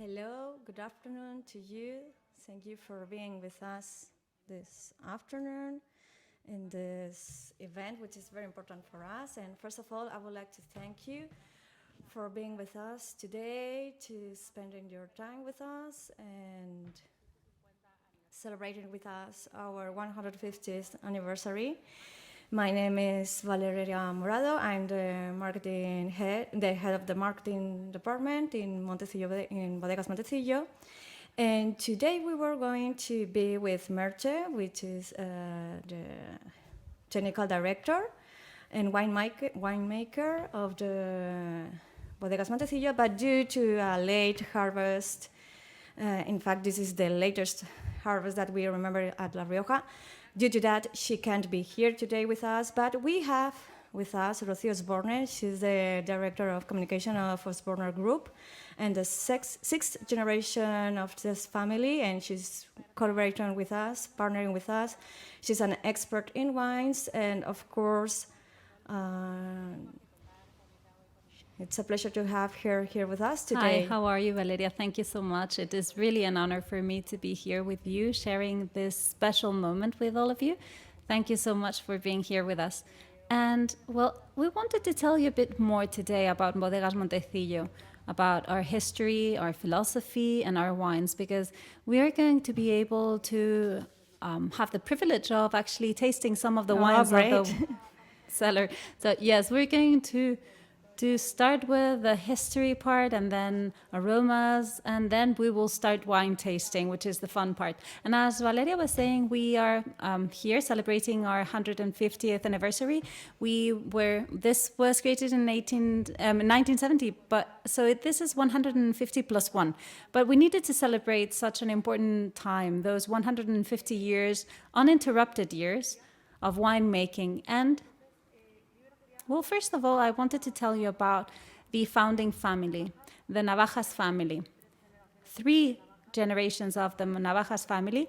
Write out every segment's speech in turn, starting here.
Hello, good afternoon to you. Thank you for being with us this afternoon in this event, which is very important for us. And first of all, I would like to thank you for being with us today, to spending your time with us and celebrating with us our 150th anniversary. My name is Valeria Morado. I'm the head of the marketing department in Bodegas Montecillo. And today we were going to be with Merche, which is the technical director and winemaker of the Bodegas Montecillo, but due to a late harvest, in fact, this is the latest harvest that we remember at La Rioja. Due to that, she can't be here today with us, but we have with us Rocío Osborne. She's the director of communication of Osborne Group and the sixth generation of this family, and she's collaborating with us, partnering with us. She's an expert in wines, and of course, it's a pleasure to have her here with us today. Hi, how are you, Valeria? Thank you so much. It is really an honor for me to be here with you, sharing this special moment with all of you. Thank you so much for being here with us. And, well, we wanted to tell you a bit more today about Bodegas Montecillo, about our history, our philosophy, and our wines, because we are going to be able to have the privilege of actually tasting some of the wines of the cellar. So, yes, we're going to start with the history part and then aromas, and then we will start wine tasting, which is the fun part. And as Valeria was saying, we are here celebrating our 150th anniversary. This was created in 1970, but so this is 150 plus one. But we needed to celebrate such an important time, those 150 years, uninterrupted years of winemaking. And well, first of all, I wanted to tell you about the founding family, the Navajas family. 3 generations of the Navajas family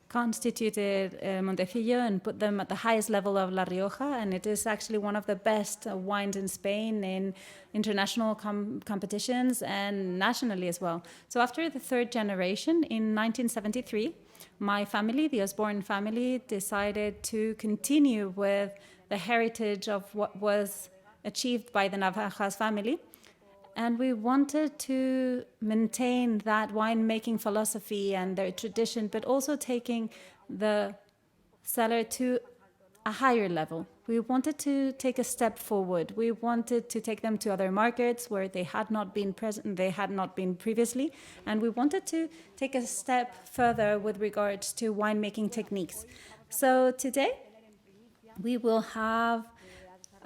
constituted Montecillo and put them at the highest level of La Rioja, and it is actually one of the best wines in Spain in international competitions and nationally as well. So after the 3rd generation, in 1973, my family, the Osborne family, decided to continue with the heritage of what was achieved by the Navajas family. And we wanted to maintain that winemaking philosophy and their tradition, but also taking the cellar to a higher level. We wanted to take a step forward. We wanted to take them to other markets where they had not been present, they had not been previously. And we wanted to take a step further with regards to winemaking techniques. So today, we will have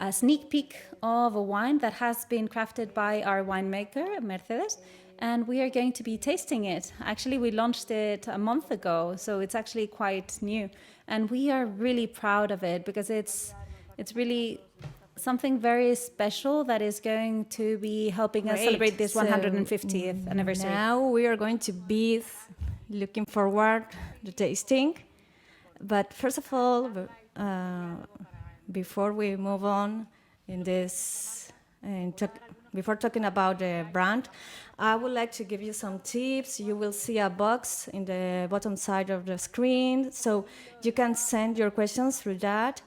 a sneak peek of a wine that has been crafted by our winemaker, Mercedes, and we are going to be tasting it. Actually, we launched it a month ago, so it's actually quite new. And we are really proud of it because it's really something very special that is going to be helping us celebrate this 150th anniversary. Now we are going to be looking forward to tasting. But first of all, before we move on in this, before talking about the brand, I would like to give you some tips. You will see a box in the bottom side of the screen, so you can send your questions through that.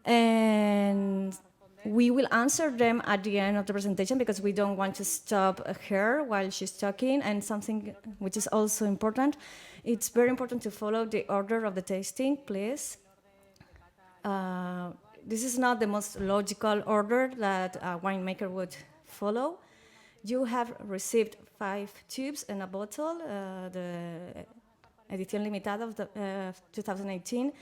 And we will answer them at the end of the presentation because we don't want to stop her while she's talking. And something which is also important, it's very important to follow the order of the tasting, please. This is not the most logical order that a winemaker would follow. You have received 5 tubes and a bottle, the Edición Limitada of the 2018,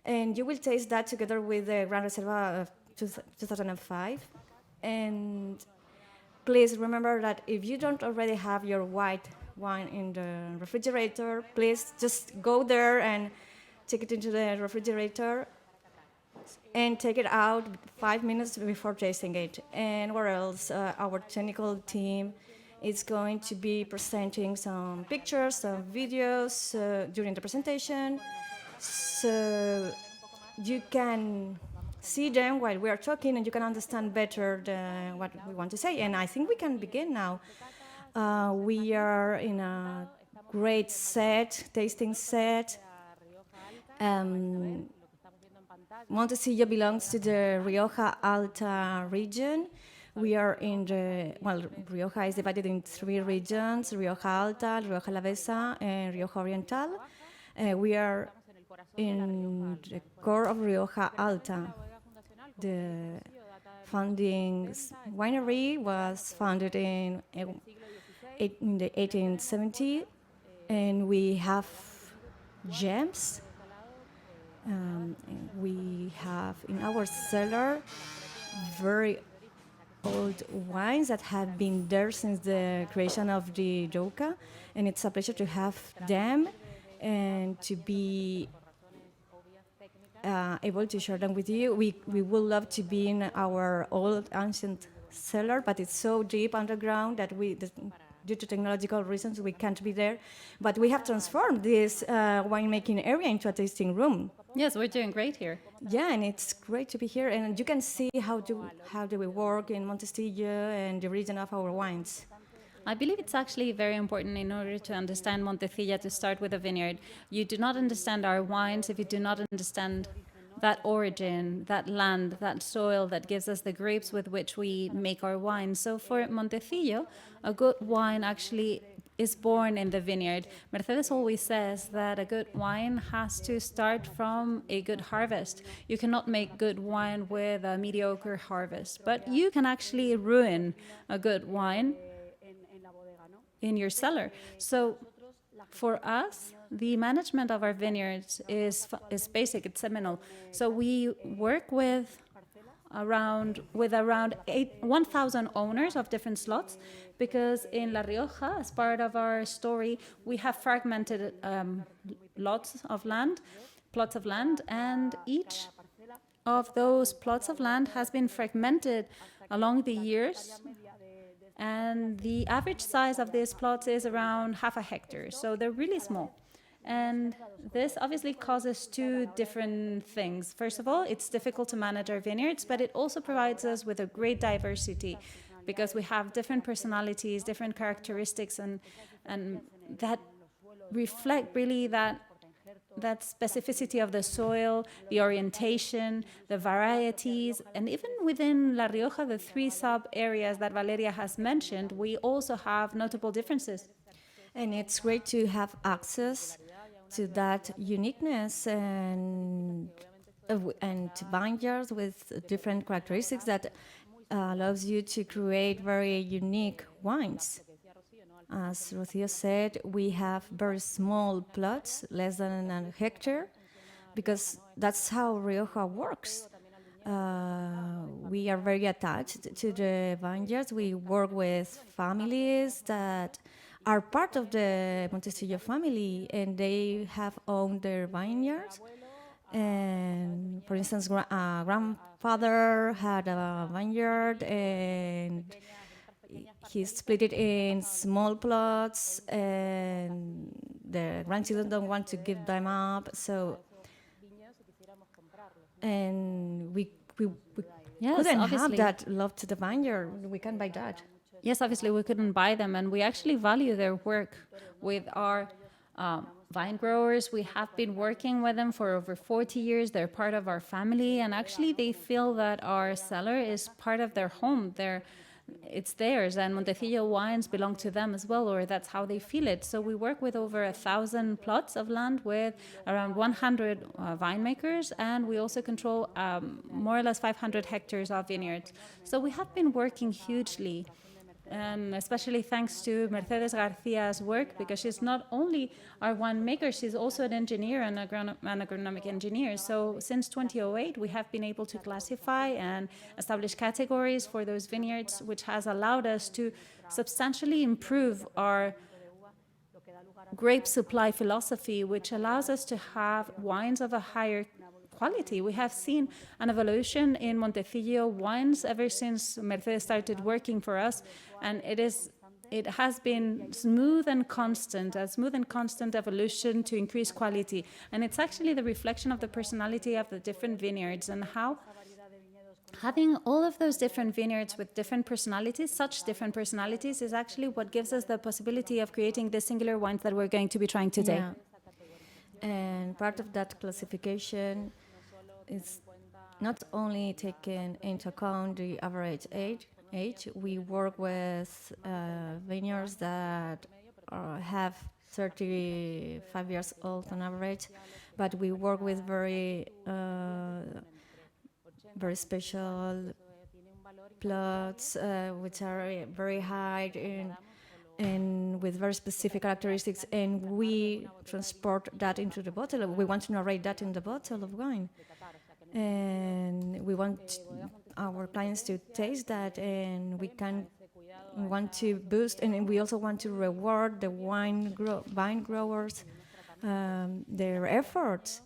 and you will taste that together with the Gran Reserva of 2005. And please remember that if you don't already have your white wine in the refrigerator, please just go there and take it into the refrigerator and take it out 5 minutes before tasting it. And or else our technical team is going to be presenting some pictures, some videos during the presentation, so you can see them while we are talking and you can understand better what we want to say. And I think we can begin now. We are in a great tasting set. Montecillo belongs to the Rioja Alta region. We are in Rioja is divided in 3 regions: Rioja Alta, Rioja Alavesa, and Rioja Oriental. We are in the core of Rioja Alta. The founding winery was founded in the 1870s, and we have gems. We have in our cellar very old wines that have been there since the creation of the D.O.Ca, and it's a pleasure to have them and to be able to share them with you. We would love to be in our old ancient cellar, but it's so deep underground that due to technological reasons, we can't be there. But we have transformed this winemaking area into a tasting room. Yes, we're doing great here. Yeah, and it's great to be here. And you can see how do we work in Montecillo and the region of our wines. I believe it's actually very important in order to understand Montecillo to start with a vineyard. You do not understand our wines if you do not understand that origin, that land, that soil that gives us the grapes with which we make our wine. So for Montecillo, a good wine actually is born in the vineyard. Mercedes always says that a good wine has to start from a good harvest. You cannot make good wine with a mediocre harvest, but you can actually ruin a good wine in your cellar. So for us, the management of our vineyards is basic, it's seminal. So we work with around 1,000 owners of different slots, because in La Rioja, as part of our story, we have fragmented plots of land, and each of those plots of land has been fragmented along the years, and the average size of these plots is around half a hectare, so they're really small. And this obviously causes 2 different things. First of all, it's difficult to manage our vineyards, but it also provides us with a great diversity, because we have different personalities, different characteristics, and that reflect really that specificity of the soil, the orientation, the varieties, and even within La Rioja, the 3 sub-areas that Valeria has mentioned, we also have notable differences. And it's great to have access to that uniqueness and vineyards with different characteristics that allows you to create very unique wines. As Rocío said, we have very small plots, less than a hectare, because that's how Rioja works. We are very attached to the vineyards. We work with families that are part of the Montecillo family, and they have owned their vineyards. And for instance, grandfather had a vineyard, and he split it in small plots, and the grandchildren don't want to give them up. So, and we couldn't have that love to the vineyard. We can't buy that. Yes, obviously we couldn't buy them, and we actually value their work with our vine growers. We have been working with them for over 40 years. They're part of our family, and actually they feel that our cellar is part of their home. It's theirs, and Montecillo wines belong to them as well, or that's how they feel it. So we work with over 1,000 plots of land with around 100 winemakers, and we also control more or less 500 hectares of vineyards. So we have been working hugely, and especially thanks to Mercedes Garcia's work, because she's not only our winemaker, she's also an engineer and an agronomic engineer. So since 2008, we have been able to classify and establish categories for those vineyards, which has allowed us to substantially improve our grape supply philosophy, which allows us to have wines of a higher quality. We have seen an evolution in Montecillo wines ever since Mercedes started working for us, and it has been smooth and constant evolution to increase quality. And it's actually the reflection of the personality of the different vineyards and how having all of those different vineyards with different personalities, such different personalities, is actually what gives us the possibility of creating the singular wines that we're going to be trying today. Yeah. And part of that classification is not only taking into account the average age. We work with vineyards that have 35 years old on average, but we work with very special plots which are very high and with very specific characteristics, and we transport that into the bottle. We want to narrate that in the bottle of wine, and we want our clients to taste that, and we want to boost, and we also want to reward the wine growers their efforts,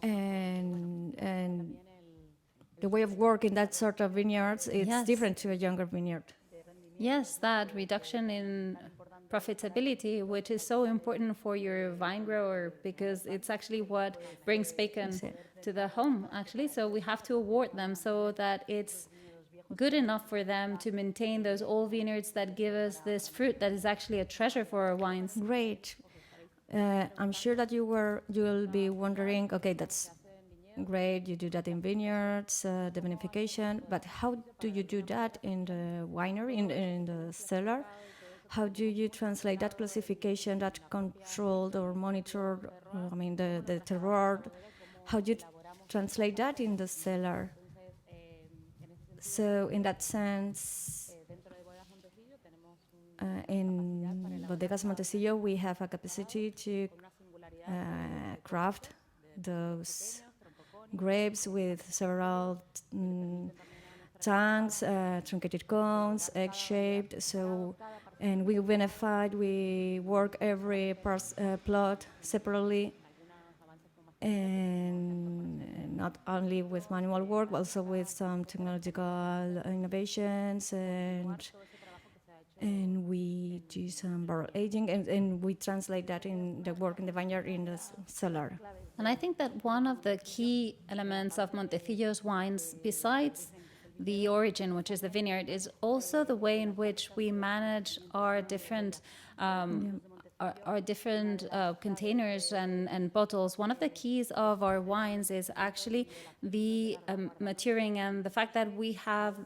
and the way of work in that sort of vineyards is Yes. different to a younger vineyard. Yes, that reduction in profitability, which is so important for your vine grower, because it's actually what brings bacon to the home, actually. So we have to award them so that it's good enough for them to maintain those old vineyards that give us this fruit that is actually a treasure for our wines. Great. I'm sure that you'll be wondering, okay, that's great, you do that in vineyards, the vinification, but how do you do that in the winery, in the cellar? How do you translate that classification, that controlled or monitored, the terroir, how do you translate that in the cellar? So in that sense, in Bodegas Montecillo, we have a capacity to craft those grapes with several tanks, truncated cones, egg-shaped. So, and we work every plot separately, and not only with manual work, but also with some technological innovations, and we do some barrel aging, and we translate that in the work in the vineyard in the cellar. And I think that one of the key elements of Montecillo's wines, besides the origin, which is the vineyard, is also the way in which we manage our different containers and bottles. One of the keys of our wines is actually the maturing, and the fact that we have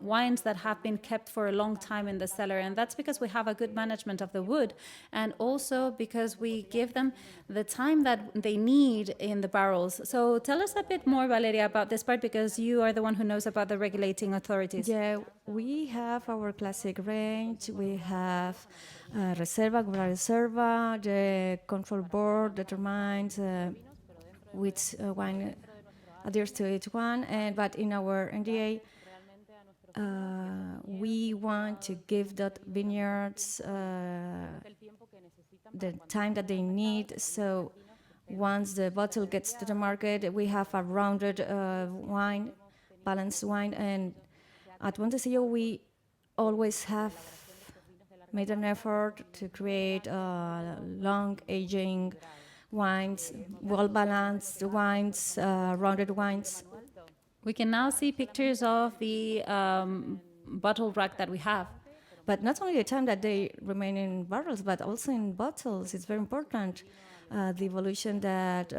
wines that have been kept for a long time in the cellar, and that's because we have a good management of the wood, and also because we give them the time that they need in the barrels. So tell us a bit more, Valeria, about this part, because you are the one who knows about the regulating authorities. Yeah, we have our classic range. We have Reserva, Gura Reserva. The control board determines which wine adheres to each one, but in our NDA, we want to give that vineyards the time that they need. So once the bottle gets to the market, we have a rounded wine, balanced wine. And at Montecillo, we always have made an effort to create long aging wines, well-balanced wines, rounded wines. We can now see pictures of the bottle rack that we have. But not only the time that they remain in barrels, but also in bottles. It's very important, the evolution that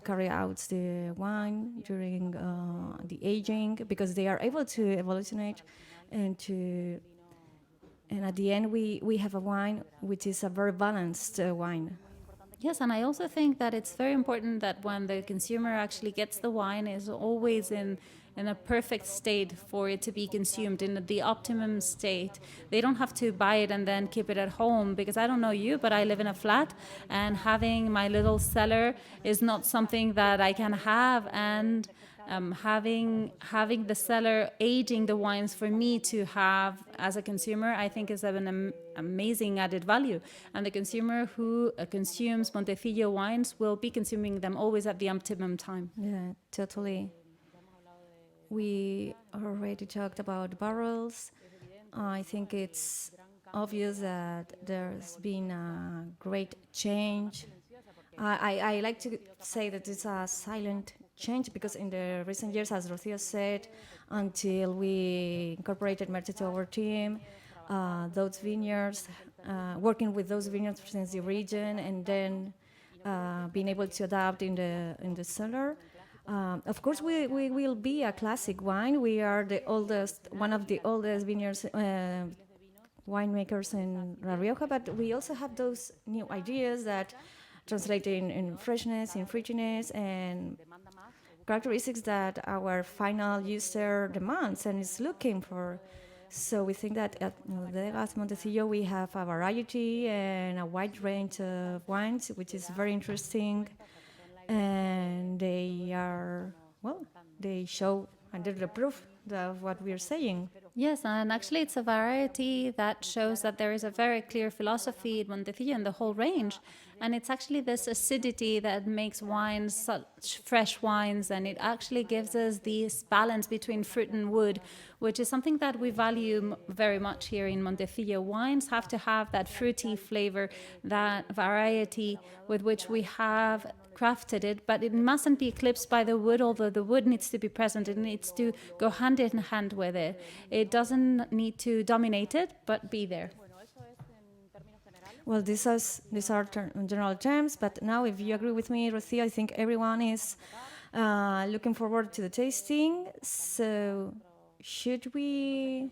carry out the wine during the aging, because they are able to evolutionate and at the end we have a wine which is a very balanced wine. Yes, and I also think that it's very important that when the consumer actually gets the wine, is always in a perfect state for it to be consumed, in the optimum state. They don't have to buy it and then keep it at home, because I don't know you, but I live in a flat, and having my little cellar is not something that I can have, and having the cellar aging the wines for me to have as a consumer, I think is an amazing added value. And the consumer who consumes Montecillo wines will be consuming them always at the optimum time. Yeah, totally. We already talked about barrels. I think it's obvious that there's been a great change. I like to say that it's a silent changed because in the recent years, as Rocío said, until we incorporated Merche to our team, those vineyards, working with those vineyards since the region, and then being able to adapt in the cellar. Of course, we will be a classic wine. We are the oldest, one of the oldest vineyards winemakers in La Rioja, but we also have those new ideas that translate in freshness, in fruitiness, and characteristics that our final user demands and is looking for. So we think that at Bodegas Montecillo we have a variety and a wide range of wines, which is very interesting. And they are, well, they show and they're the proof of what we're saying. Yes, and actually it's a variety that shows that there is a very clear philosophy in Montecillo and the whole range. And it's actually this acidity that makes wines such fresh wines, and it actually gives us this balance between fruit and wood, which is something that we value very much here in Montecillo. Wines have to have that fruity flavor, that variety with which we have crafted it, but it mustn't be eclipsed by the wood, although the wood needs to be present. It needs to go hand in hand with it. It doesn't need to dominate it, but be there. Well, these are general terms, but now if you agree with me, Rocío, I think everyone is looking forward to the tasting. So should we...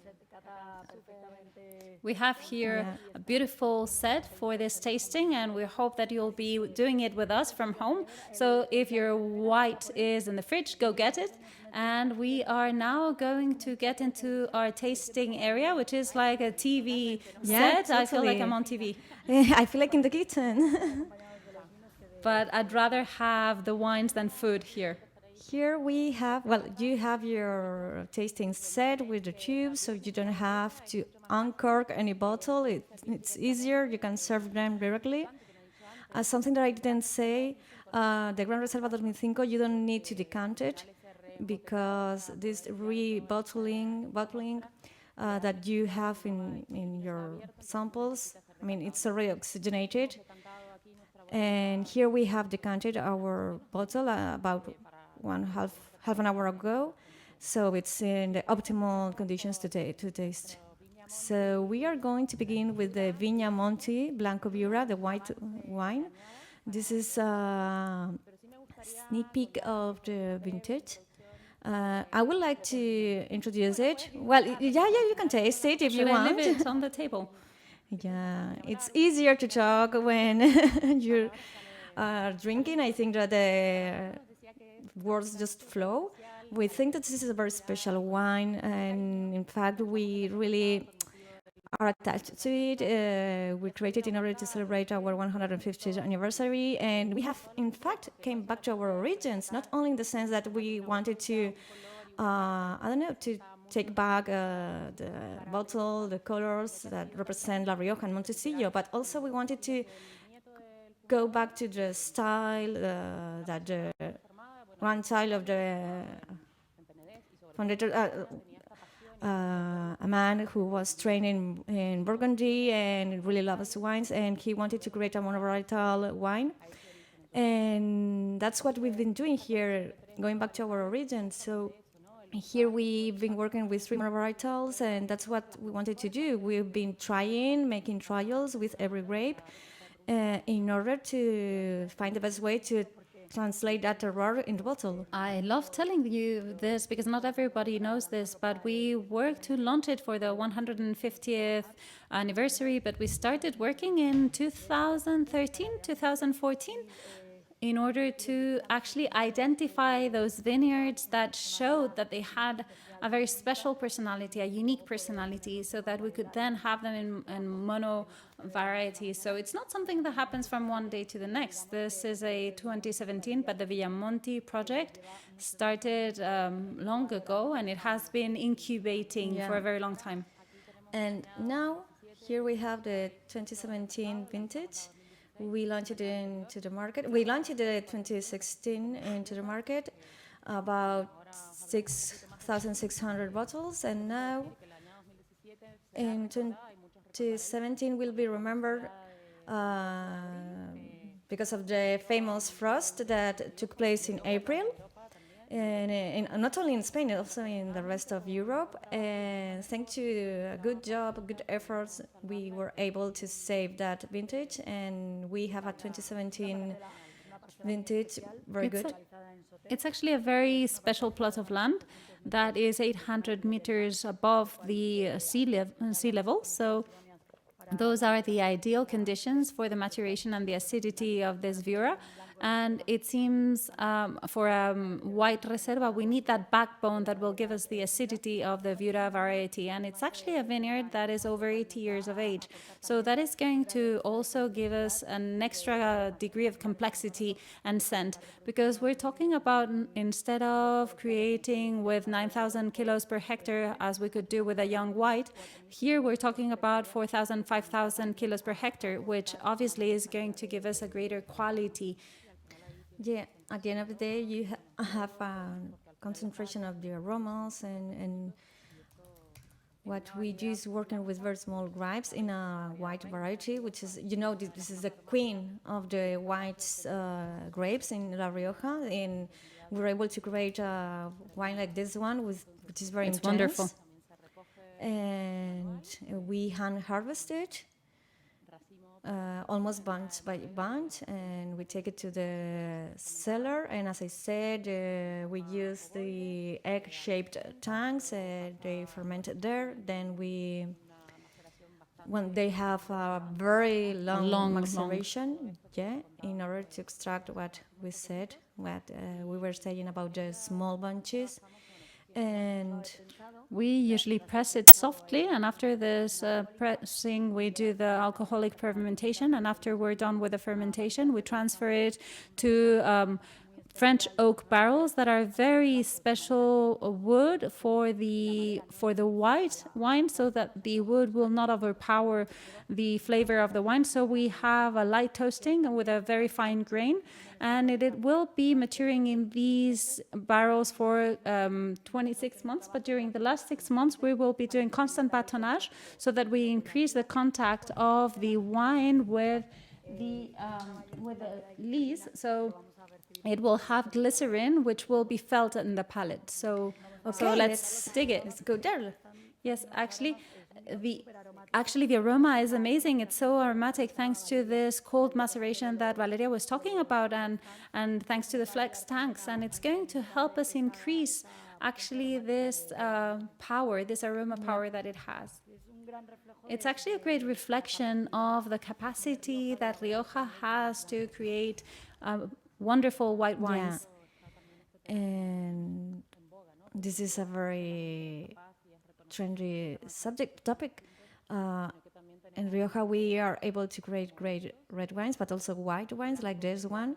We have here a beautiful set for this tasting, and we hope that you'll be doing it with us from home. So if your white is in the fridge, go get it. And we are now going to get into our tasting area, which is like a TV set. Totally. I feel like I'm on TV. I feel like in the kitchen. But I'd rather have the wines than food here. Here we have, well, you have your tasting set with the tubes, so you don't have to uncork any bottle. It's easier. You can serve them directly. Something that I didn't say, the Gran Reserva 2005, you don't need to decant it because this bottling that you have in your samples, I mean, it's already oxygenated. And here we have decanted our bottle about half an hour ago, so it's in the optimal conditions to taste. So we are going to begin with the Viña Monti Blanco Viura, the white wine. This is a sneak peek of the vintage. I would like to introduce it. Well, you can taste it if you want. Should I leave it on the table? Yeah, it's easier to talk when you're drinking. I think that the words just flow. We think that this is a very special wine, and in fact, we really are attached to it. We created in order to celebrate our 150th anniversary, and we have, in fact, came back to our origins, not only in the sense that we wanted to, to take back the bottle, the colors that represent La Rioja and Montecillo, but also we wanted to go back to the style that the grandchild of the founder, a man who was trained in Burgundy and really loves wines, and he wanted to create a monovarietal wine. And that's what we've been doing here, going back to our origins. So here we've been working with 3 monovarietals, and that's what we wanted to do. We've been making trials with every grape in order to find the best way to translate that terroir in the bottle. I love telling you this because not everybody knows this, but we worked to launch it for the 150th anniversary, but we started working in 2013, 2014 in order to actually identify those vineyards that showed that they had a very special personality, a unique personality, so that we could then have them in mono varieties. So it's not something that happens from one day to the next. This is a 2017, but the Villamonti project started long ago, and it has been incubating for a very long time. And now, here we have the 2017 vintage. We launched it into the market. We launched it in 2016 into the market, about 6,600 bottles, and now in 2017 will be remembered because of the famous frost that took place in April. and not only in Spain, also in the rest of Europe. And thanks to a good job, good efforts, we were able to save that vintage, and we have a 2017 vintage, very good. It's actually a very special plot of land that is 800 meters above the sea level. So those are the ideal conditions for the maturation and the acidity of this Viura. And it seems for a white reserva, we need that backbone that will give us the acidity of the Viura variety. And it's actually a vineyard that is over 80 years of age. So that is going to also give us an extra degree of complexity and scent. Because we're talking about, instead of creating with 9,000 kilos per hectare, as we could do with a young white, here we're talking about 4,000, 5,000 kilos per hectare, which obviously is going to give us a greater quality. Yeah, at the end of the day, you have a concentration of the aromas, and what we do is working with very small grapes in a white variety, which is, this is the queen of the white grapes in La Rioja, and we're able to create a wine like this one, which is very It's intense. wonderful. And we hand harvested. Almost bunch by bunch, and we take it to the cellar. And as I said, we use the egg-shaped tanks. They fermented there. Then when they have a very long maceration, in order to extract what we said, what we were saying about the small bunches. And we usually press it softly, and after this pressing, we do the alcoholic fermentation. And after we're done with the fermentation, we transfer it to French oak barrels that are very special wood for the white wine, so that the wood will not overpower the flavor of the wine. So we have a light toasting with a very fine grain, and it will be maturing in these barrels for 26 months. But during the last 6 months, we will be doing constant batonnage, so that we increase the contact of the wine with the lees. So it will have glycerin, which will be felt in the palate. So let's dig it. Let's go there. Yes, actually, the aroma is amazing. It's so aromatic thanks to this cold maceration that Valeria was talking about, and thanks to the flex tanks. And it's going to help us increase actually this power, this aroma power that it has. It's actually a great reflection of the capacity that Rioja has to create wonderful white wines. Yeah. And this is a very trendy topic. In Rioja, we are able to create great red wines, but also white wines like this one,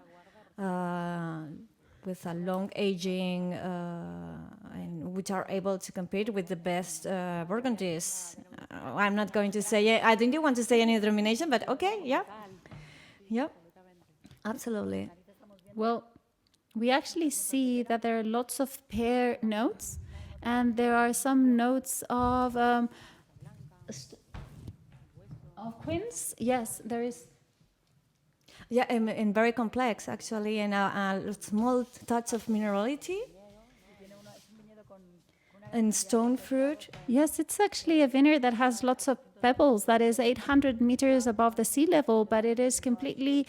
with a long aging, and which are able to compete with the best Burgundies. I'm not going to say, I didn't want to say any denomination, but okay, yeah, absolutely. Well, we actually see that there are lots of pear notes, and there are some notes of quince. Yes, there is. Yeah, and very complex actually, and a small touch of minerality. And stone fruit. Yes, it's actually a vineyard that has lots of pebbles, that is 800 meters above the sea level, but it is completely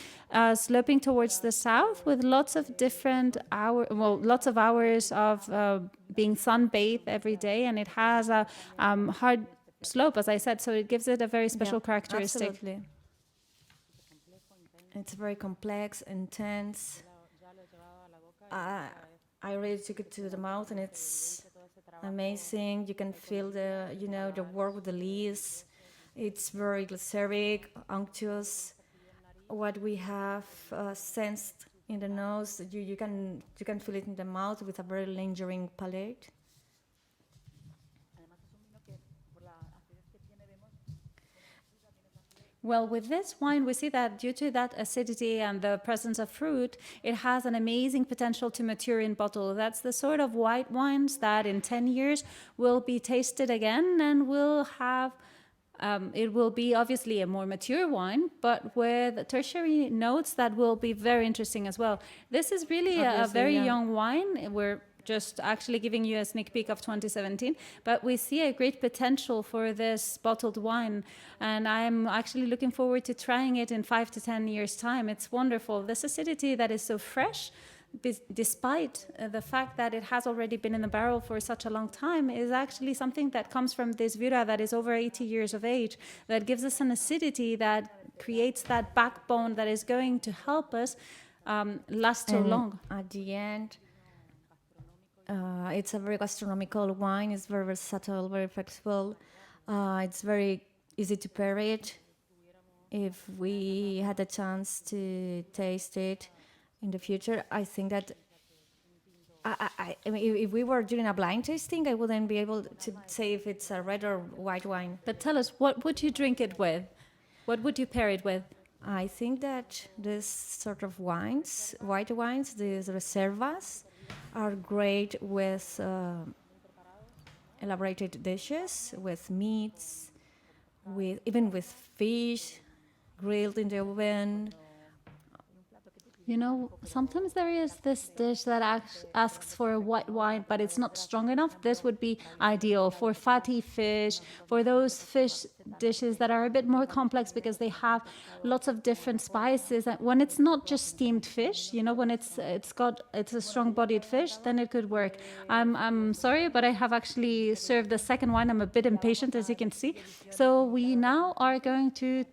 sloping towards the south with lots of different lots of hours of being sunbathed every day, and it has a hard slope, as I said, so it gives it a very special characteristic. Absolutely. It's very complex, intense. I really took it to the mouth, and it's amazing. You can feel the work with the leaves. It's very glyceric, unctuous. What we have sensed in the nose, you can feel it in the mouth with a very lingering palate. Well, with this wine, we see that due to that acidity and the presence of fruit, it has an amazing potential to mature in bottle. That's the sort of white wines that in 10 years will be tasted again and will have, it will be obviously a more mature wine, but with tertiary notes that will be very interesting as well. This is really a very young wine. We're just actually giving you a sneak peek of 2017, but we see a great potential for this bottled wine, and I'm actually looking forward to trying it in 5 to 10 years' time. It's wonderful. This acidity that is so fresh, despite the fact that it has already been in the barrel for such a long time, is actually something that comes from this Vira that is over 80 years of age, that gives us an acidity that creates that backbone that is going to help us last so long. At the end, it's a very gastronomical wine. It's very versatile, very flexible. It's very easy to pair it. If we had a chance to taste it in the future, I think that I mean, if we were doing a blind tasting, I wouldn't be able to say if it's a red or white wine. But tell us, what would you drink it with? What would you pair it with? I think that this sort of wines, white wines, these reservas, are great with elaborated dishes, with meats, even with fish, grilled in the oven. You know, sometimes there is this dish that asks for a white wine, but it's not strong enough. This would be ideal for fatty fish, for those fish dishes that are a bit more complex because they have lots of different spices. And when it's not just steamed fish, you know, when it's a strong-bodied fish, then it could work. I'm sorry, but I have actually served the second wine. I'm a bit impatient, as you can see. So we now are going to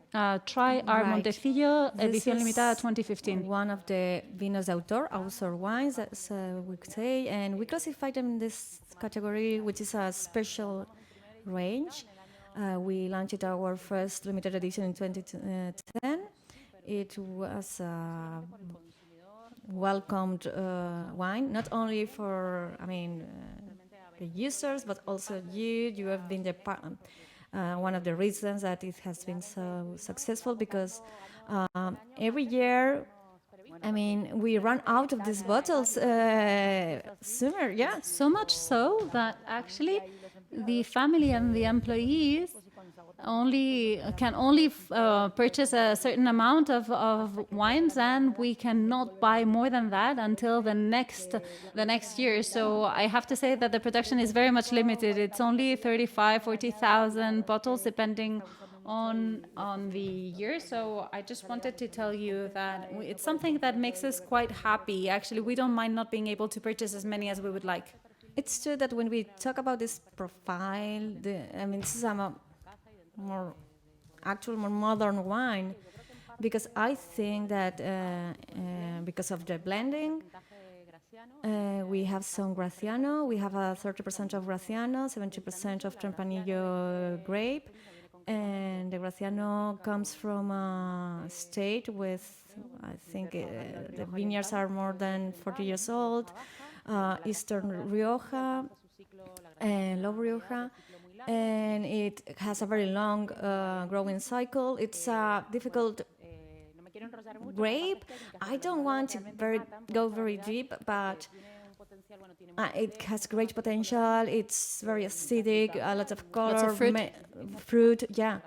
try our Montecillo Edición Limitada 2015. One of the vinos de autor wines, as we could say, and we classify them in this category, which is a special range. We launched our first limited edition in 2010. It was a welcomed wine, not only for, the users, but also you. You have been one of the reasons that it has been so successful, because every year, we run out of these bottles sooner, yeah. So much so that actually the family and the employees can only purchase a certain amount of wines, and we cannot buy more than that until the next year. So I have to say that the production is very much limited. It's only 40,000 bottles, depending on the year. So I just wanted to tell you that it's something that makes us quite happy. Actually, we don't mind not being able to purchase as many as we would like. It's true that when we talk about this profile, this is a more modern wine, because I think that because of the blending, we have some Graciano. We have a 30% of Graciano, 70% of Tempranillo grape. And the Graciano comes from a state with, I think the vineyards are more than 40 years old, Eastern Rioja and Low Rioja, and it has a very long growing cycle. It's a difficult grape. I don't want to go very deep, but it has great potential. It's very acidic, a lot of color, lots of fruit, yeah.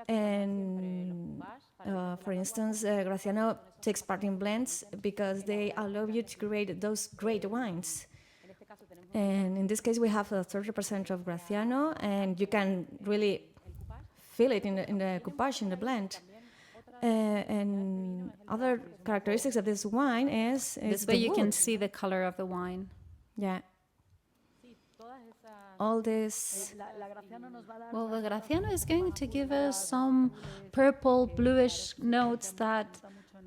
And for instance, Graciano takes part in blends because they allow you to create those great wines. And in this case, we have 30% of Graciano, and you can really feel it in the coupage, in the blend. And other characteristics of this wine is this way you can see the color of the wine. Yeah. All this. Well, the Graciano is going to give us some purple, bluish notes that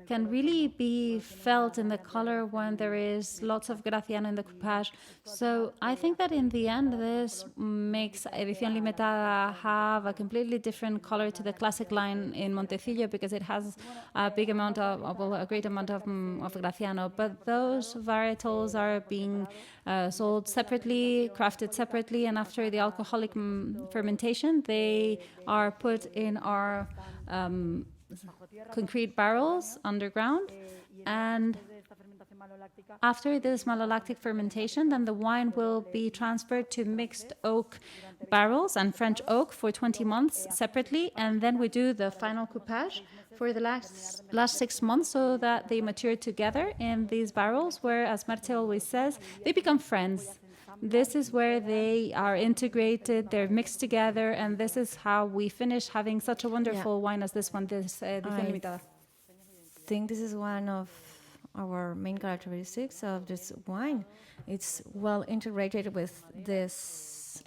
can really be felt in the color when there is lots of Graciano in the coupage. So I think that in the end, this makes Edición Limitada have a completely different color to the classic line in Montecillo, because it has a great amount of Graciano. But those varietals are being sold separately, crafted separately, and after the alcoholic fermentation, they are put in our concrete barrels underground, and After this malolactic fermentation, then the wine will be transferred to mixed oak barrels and French oak for 20 months separately, and then we do the final coupage for the last 6 months so that they mature together in these barrels, where, as Marte always says, they become friends. This is where they are integrated, they're mixed together, and this is how we finish having such a wonderful wine as this one, this Edición Limitada. I think this is one of our main characteristics of this wine. It's well integrated with this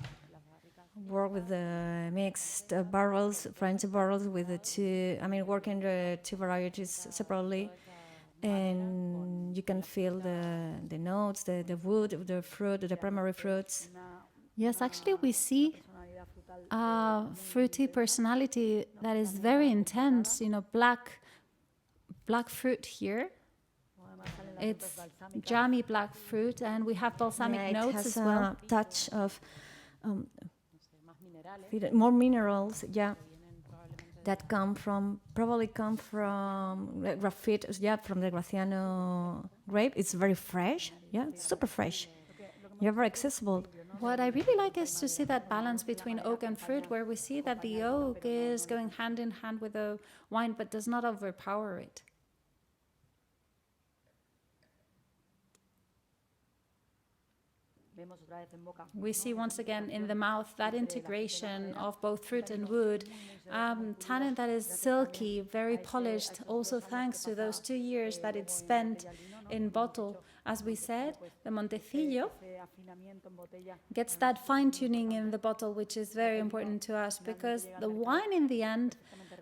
work with the mixed barrels, French barrels with the two, working the two varieties separately. And you can feel the notes, the wood, the fruit, the primary fruits. Yes, actually we see a fruity personality that is very intense, black fruit here. It's jammy black fruit, and we have balsamic notes as well. It has a touch of more minerals, that probably come from graphite, from the Graciano grape. It's very fresh, super fresh. Very accessible. What I really like is to see that balance between oak and fruit, where we see that the oak is going hand in hand with the wine, but does not overpower it. We see once again in the mouth that integration of both fruit and wood, tannin that is silky, very polished, also thanks to those 2 years that it spent in bottle. As we said, the Montecillo gets that fine-tuning in the bottle, which is very important to us, because the wine in the end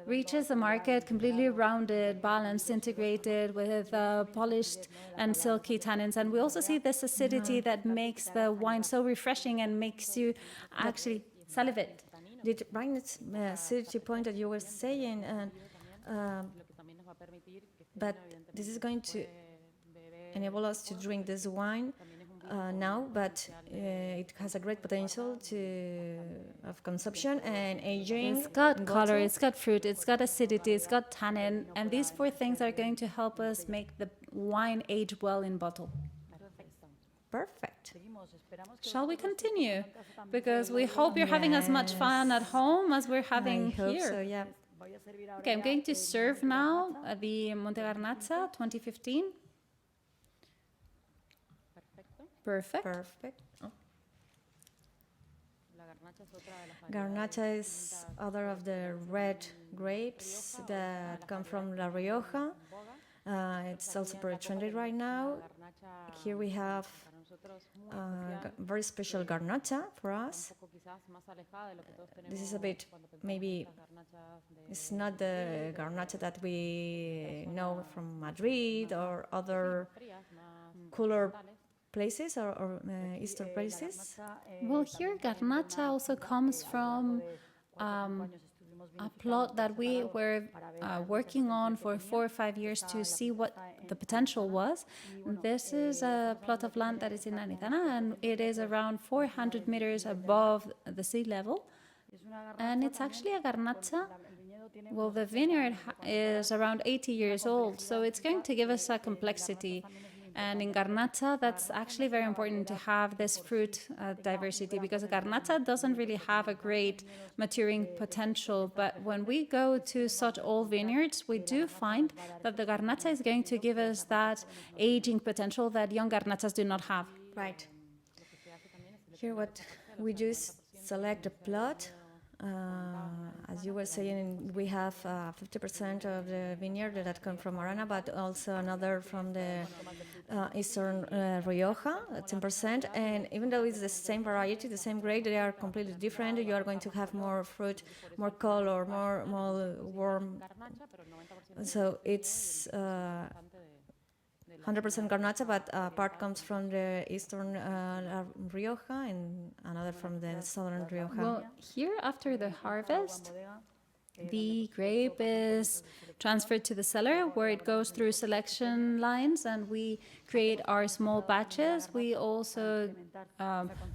reaches the market completely rounded, balanced, integrated with polished and silky tannins. And we also see this acidity that makes the wine so refreshing and makes you actually salivate. The brightness acidity point that you were saying, but this is going to enable us to drink this wine now, but it has a great potential of consumption and aging. It's got color, it's got fruit, it's got acidity, it's got tannin, and these 4 things are going to help us make the wine age well in bottle. Perfect. Shall we continue? Because we hope you're having as much fun at home as we're having here. I hope so, yeah. Okay, I'm going to serve now the Monte Garnacha 2015. Perfect. Oh. Garnacha is other of the red grapes that come from La Rioja. It's also very trendy right now. Here we have very special Garnacha for us. This is a bit, maybe, it's not the Garnacha that we know from Madrid or other cooler places or eastern places. Well, here Garnacha also comes from a plot that we were working on for 4 or 5 years to see what the potential was. This is a plot of land that is in Arizona, and it is around 400 meters above the sea level. And it's actually a Garnacha. Well, the vineyard is around 80 years old, so it's going to give us a complexity. And in Garnacha, that's actually very important to have this fruit diversity, because a Garnacha doesn't really have a great maturing potential. But when we go to such old vineyards, we do find that the Garnacha is going to give us that aging potential that young Garnachas do not have. Right. Here what we do is select a plot. As you were saying, we have 50% of the vineyard that come from Arana, but also another from the eastern Rioja, 10%. And even though it's the same variety, the same grade, they are completely different. You are going to have more fruit, more color, more warm. So it's 100% Garnacha, but part comes from the eastern Rioja and another from the southern Rioja. Well, here after the harvest, the grape is transferred to the cellar, where it goes through selection lines, and we create our small batches. We also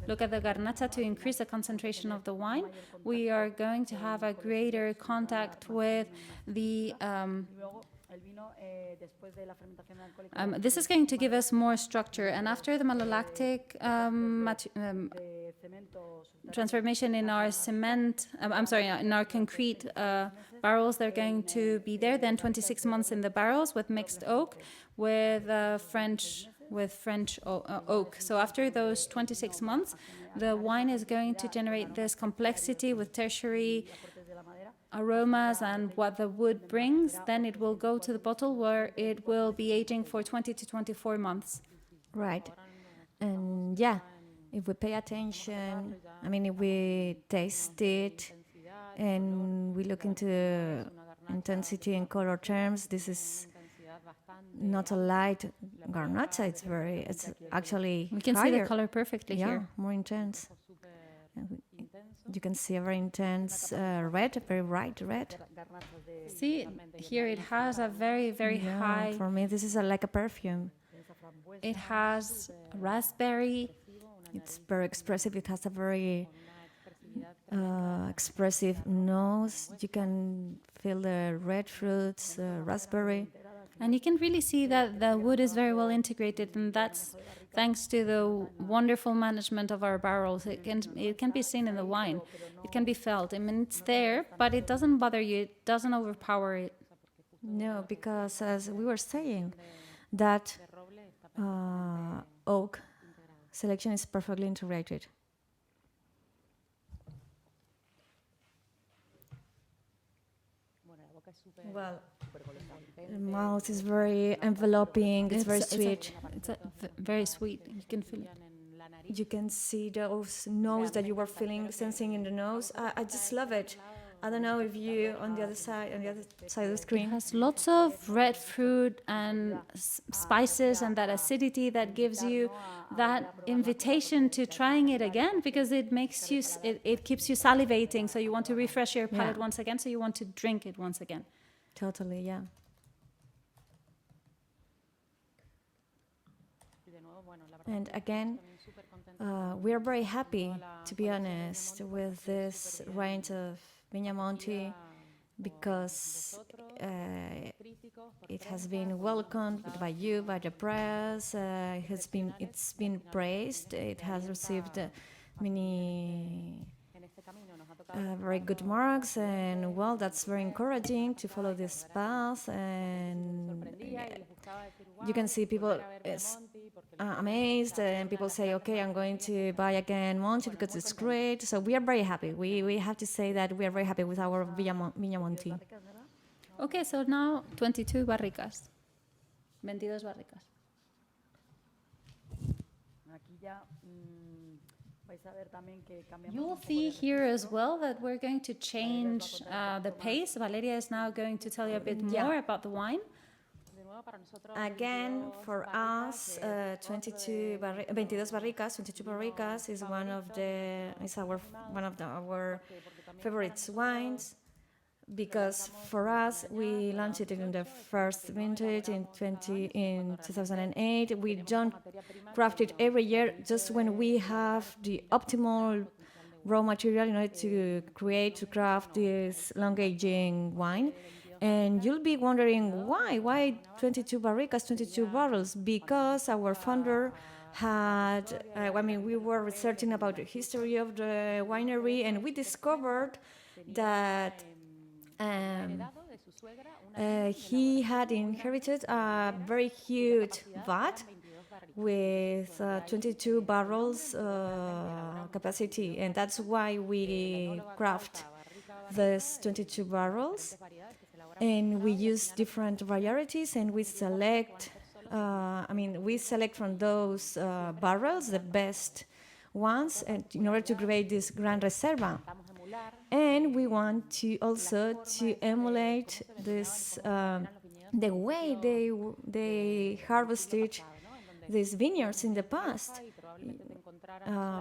look at the Garnacha to increase the concentration of the wine. We are going to have a greater contact with the This is going to give us more structure, and after the malolactic transformation in our cement, in our concrete barrels, they're going to be there. Then 26 months in the barrels with mixed oak, with French oak. So after those 26 months, the wine is going to generate this complexity with tertiary aromas and what the wood brings. Then it will go to the bottle where it will be aging for 20 to 24 months. Right. And yeah, if we pay attention, I mean, if we taste it and we look into intensity and color terms, this is not a light garnacha. It's actually We can higher. see the color perfectly here. More intense. You can see a very intense red, very bright red. See, here it has a very, very high... For me, this is like a perfume. It has raspberry. It's very expressive. It has a very expressive nose. You can feel the red fruits, raspberry. And you can really see that the wood is very well integrated, and that's thanks to the wonderful management of our barrels. It can be seen in the wine. It can be felt. I mean, it's there, but it doesn't bother you. It doesn't overpower it. No, because as we were saying, that oak selection is perfectly integrated. Well, the mouth is very enveloping. It's very sweet. It's very sweet. You can feel it. You can see those nose that you were feeling, sensing in the nose. I just love it. I don't know if you on the other side of the screen. It has lots of red fruit and spices and that acidity that gives you that invitation to trying it again, because it makes you it keeps you salivating, so you want to refresh your palate once again, so you want to drink it once again. Totally, yeah. And again, we are very happy, to be honest, with this range of Viña Monti, because it has been welcomed by you, by the press. It's been praised. It has received many very good marks, and well, that's very encouraging to follow this path. And you can see people is amazed, and people say, okay, I'm going to buy again Monti because it's great. So we are very happy. We have to say that we are very happy with our Viña Monti. Okay, so now 22 barricas. 22 barricas. You will see here as well that we're going to change the pace. Valeria is now going to tell you a bit more about the wine. Again, for us, 22 barricas is one of our favorite wines, because for us, we launched it in the first vintage in 2008. We don't craft it every year, just when we have the optimal raw material in order to craft this long-aging wine. And you'll be wondering why 22 barricas, 22 barrels? Because our founder had, we were researching about the history of the winery, and we discovered that he had inherited a very huge vat with 22 barrels capacity, and that's why we craft these 22 barrels. And we use different varieties, and we select from those barrels the best ones, and in order to create this Gran Reserva. And we want to also to emulate this the way they harvested these vineyards in the past.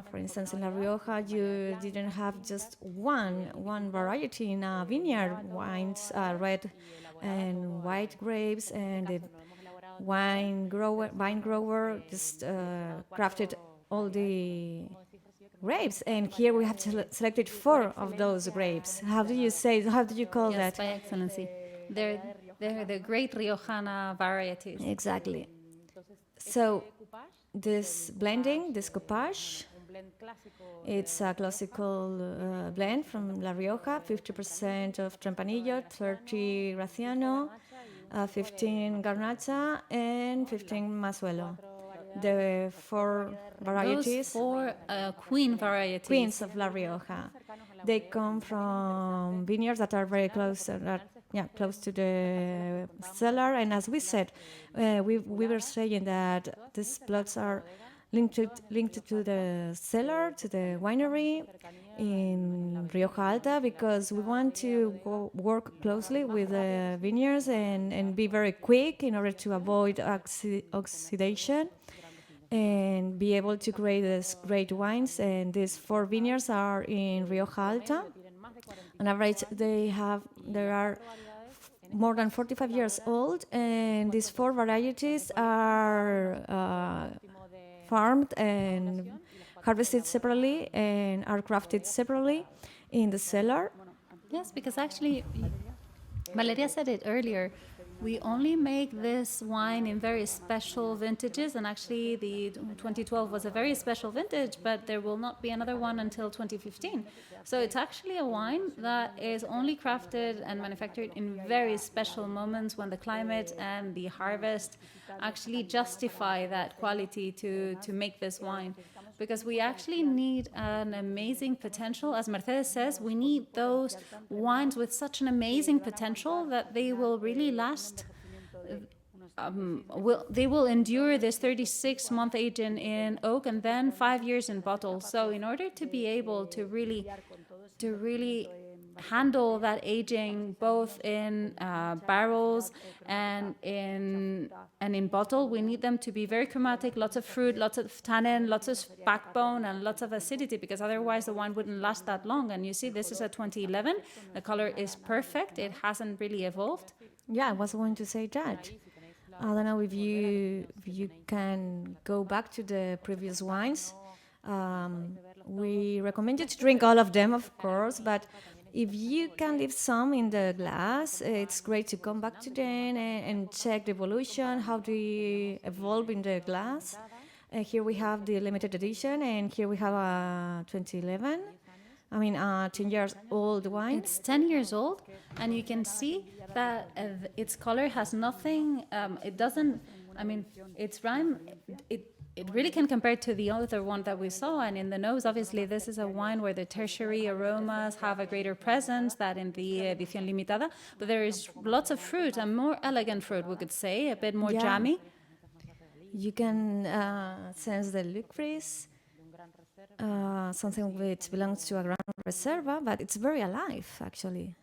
For instance, in La Rioja, you didn't have just one variety in a vineyard. Wines, red and white grapes, and the vine grower just crafted all the grapes. And here we have selected 4 of those grapes. How do you call that? By excellency. They're They're the great Riojana varieties. Exactly. So this blending, this coupage, it's a classical blend from La Rioja, 50% of Tempranillo, 30 Graciano, 15 Garnacha, and 15 Masuelo. The four varieties. Those four queen varieties. Queens of La Rioja. They come from vineyards that are very close, close to the cellar. And as we said, we were saying that these plots are linked to the cellar, to the winery in Rioja Alta, because we want to work closely with the vineyards and be very quick in order to avoid oxidation and be able to create these great wines. And these four vineyards are in Rioja Alta. On average, they are more than 45 years old, and these four varieties are farmed and harvested separately and are crafted separately in the cellar. Yes, because actually, Valeria said it earlier, we only make this wine in very special vintages, and actually the 2012 was a very special vintage, but there will not be another one until 2015. So it's actually a wine that is only crafted and manufactured in very special moments when the climate and the harvest actually justify that quality to make this wine. Because we actually need an amazing potential. As Mercedes says, we need those wines with such an amazing potential that they will really last. They will endure this 36-month aging in oak and then 5 years in bottle. So in order to be able to really handle that aging both in barrels and in bottle, we need them to be very chromatic, lots of fruit, lots of tannin, lots of backbone, and lots of acidity, because otherwise the wine wouldn't last that long. And you see, this is a 2011. The color is perfect. It hasn't really evolved. Yeah, I was going to say that. I don't know if you can go back to the previous wines. We recommend you to drink all of them, of course, but if you can leave some in the glass, it's great to come back to them and check the evolution, how they evolve in the glass. Here we have the limited edition, and here we have a 2011. 10 years old wine. It's 10 years old, and you can see that its color has nothing. It doesn't. Its rhyme. It really can compare to the other one that we saw. And in the nose, obviously, this is a wine where the tertiary aromas have a greater presence than in the Edición Limitada. But there is lots of fruit, and more elegant fruit, we could say, a bit more jammy. You can sense the licorice, something which belongs to a Gran Reserva, but it's very alive, actually.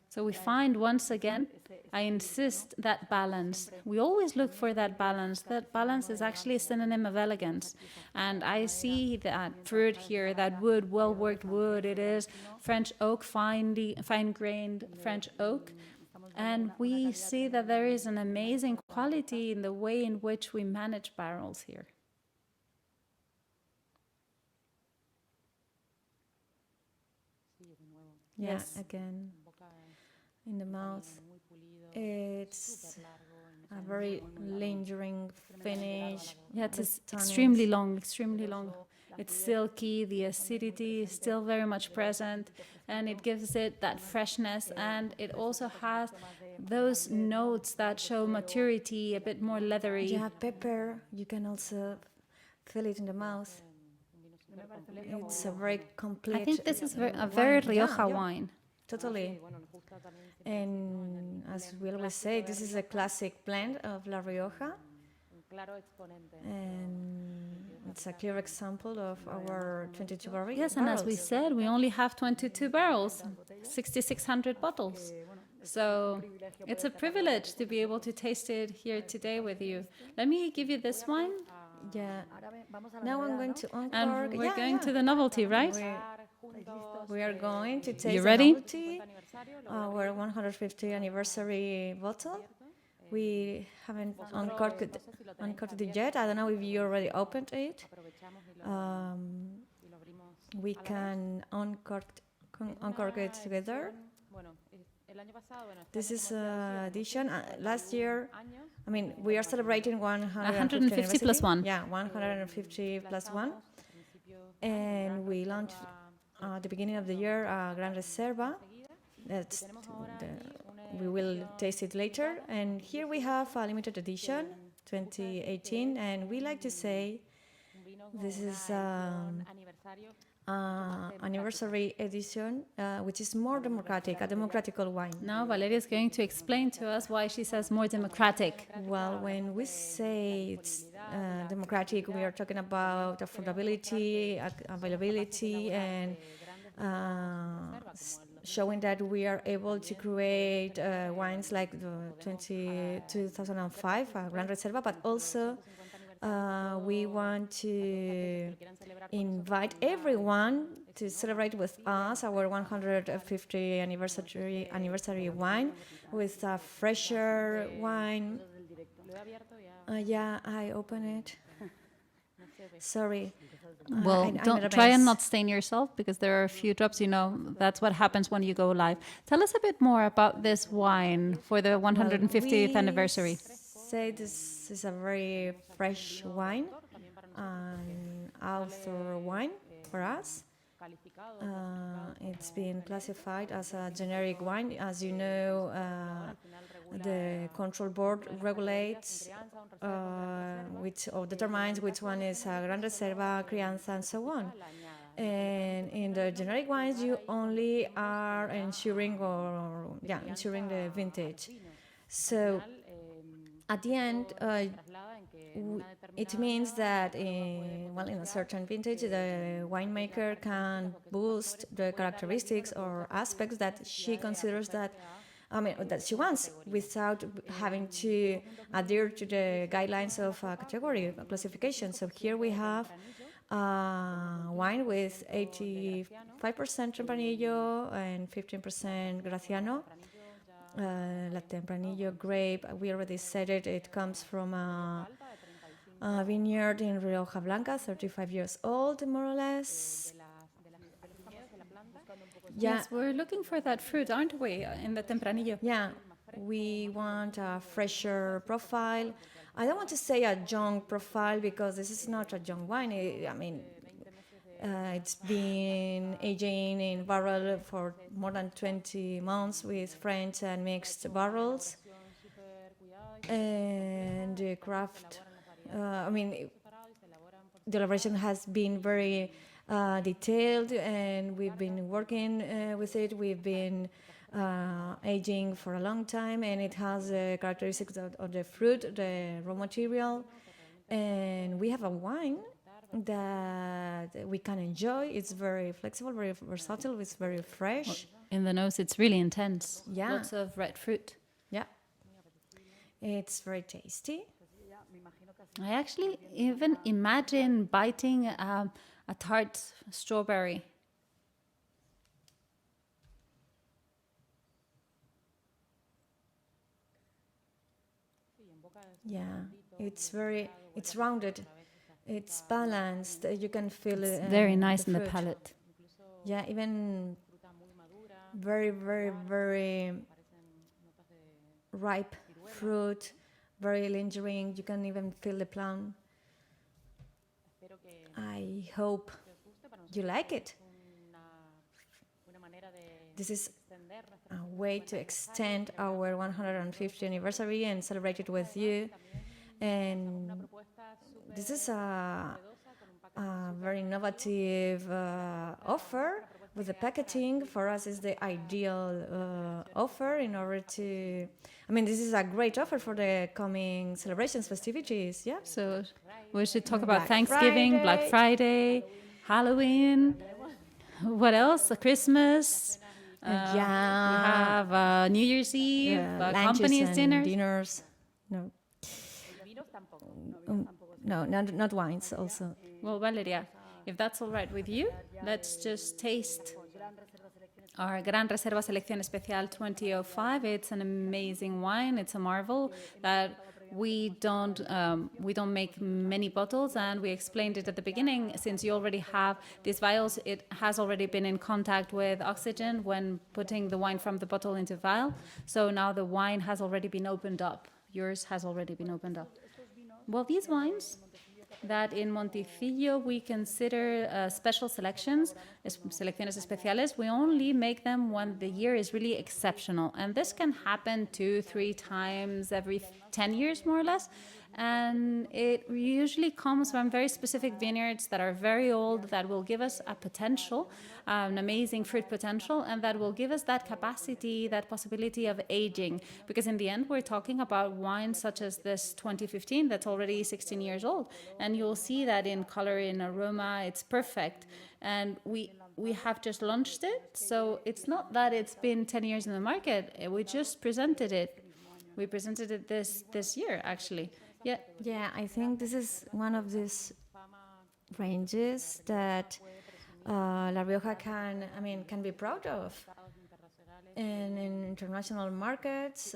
So we find, once again, I insist, that balance. We always look for that balance. That balance is actually a synonym of elegance. And I see that fruit here, that wood, well-worked wood. It is French oak, fine-grained French oak. And we see that there is an amazing quality in the way in which we manage barrels here. Yes, again, in the mouth. It's a very lingering finish. Yeah, it's extremely long, extremely long. It's silky, the acidity is still very much present, and it gives it that freshness, and it also has those notes that show maturity, a bit more leathery. Yeah, pepper, you can also feel it in the mouth. It's a very complete. I think this is a very Rioja wine. Totally. And as we always say, this is a classic blend of La Rioja. And it's a clear example of our 22 barrels. Yes, and as we said, we only have 22 barrels, 6,600 bottles. So it's a privilege to be able to taste it here today with you. Let me give you this wine. Yeah. Now I'm going to uncork. And we're going to the novelty, right? We are going to taste you ready? The novelty, our 150th anniversary bottle. We haven't uncorked it yet. I don't know if you already opened it. We can uncork it together. This is edition. Last year, I mean, we are celebrating 150 150 plus one. Yeah, 150 plus one. And we launched at the beginning of the year Gran Reserva. We will taste it later. And here we have a limited edition, 2018. And we like to say this is anniversary edition, which is more democratic, a democratical wine. Now Valeria is going to explain to us why she says more democratic. Well, when we say it's democratic, we are talking about affordability, availability, and showing that we are able to create wines like the 2005 Gran Reserva, but also we want to invite everyone to celebrate with us our 150 anniversary wine with a fresher wine. Yeah, I open it. Sorry. Well, don't try and not stain yourself because there are a few drops. You know, that's what happens when you go live. Tell us a bit more about this wine for the 150th anniversary. Say this is a very fresh wine, an author wine for us. It's been classified as a generic wine. As you know, the control board regulates which or determines which one is a Gran Reserva, Crianza, and so on. And in the generic wines, you only are ensuring the vintage. So at the end, it means that in a certain vintage, the winemaker can boost the characteristics or aspects that she considers that she wants without having to adhere to the guidelines of a category of classification. So here we have wine with 85% Tempranillo and 15% Graciano. La Tempranillo grape, we already said it, it comes from a vineyard in Rioja Blanca, 35 years old, more or less. Yeah. Yes, we're looking for that fruit, aren't we, in the Tempranillo? Yeah, we want a fresher profile. I don't want to say a young profile because this is not a young wine. It's been aging in barrel for more than 20 months with French and mixed barrels. And the craft, the elaboration has been very detailed, and we've been working with it. We've been aging for a long time, and it has the characteristics of the fruit, the raw material, and we have a wine that we can enjoy. It's very flexible, very versatile, it's very fresh. In the nose, it's really intense. Yeah. Lots of red fruit. Yeah. It's very tasty. I actually even imagine biting a tart strawberry. Yeah, it's rounded. It's balanced. You can feel it. It's very nice in the palate. Yeah, even very, very, very ripe fruit, very lingering. You can even feel the plum. I hope you like it. This is a way to extend our 150th anniversary and celebrate it with you. And this is a very innovative offer with the packaging. For us, is the ideal offer in order to... this is a great offer for the coming celebrations, festivities, yeah? So we should talk about Thanksgiving, Black Friday, Halloween, what else? Christmas. We have New Year's Eve, companies, dinners. No, not wines also. Well, Valeria, if that's all right with you, let's just taste our Gran Reserva Selección Especial 2005. It's an amazing wine. It's a marvel that we don't make many bottles, and we explained it at the beginning. Since you already have these vials, it has already been in contact with oxygen when putting the wine from the bottle into vial. So now the wine has already been opened up. Yours has already been opened up. Well, these wines that in Montecillo we consider special selections, selecciones especiales, we only make them when the year is really exceptional. And this can happen 2-3 times every 10 years, more or less. And it usually comes from very specific vineyards that are very old, that will give us a potential, an amazing fruit potential, and that will give us that capacity, that possibility of aging. Because in the end, we're talking about wines such as this 2015 that's already 16 years old. And you'll see that in color, in aroma, it's perfect. And we have just launched it. So it's not that it's been 10 years in the market. We just presented it. We presented it this year, actually. Yeah. Yeah, I think this is one of these ranges that La Rioja can be proud of. And in international markets,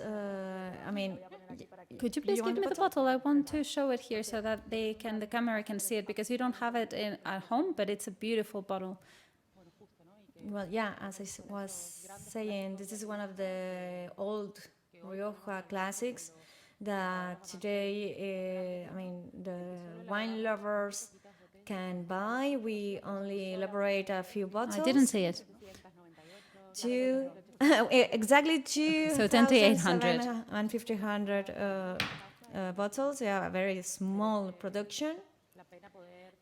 Could you please give me the bottle? I want to show it here so that the camera can see it, because you don't have it at home, but it's a beautiful bottle. Well, yeah, as I was saying, this is one of the old Rioja classics that today, the wine lovers can buy. We only elaborate a few bottles. I didn't see it. Exactly 2,800 So 2,800 and 1,500 bottles. Yeah, a very small production,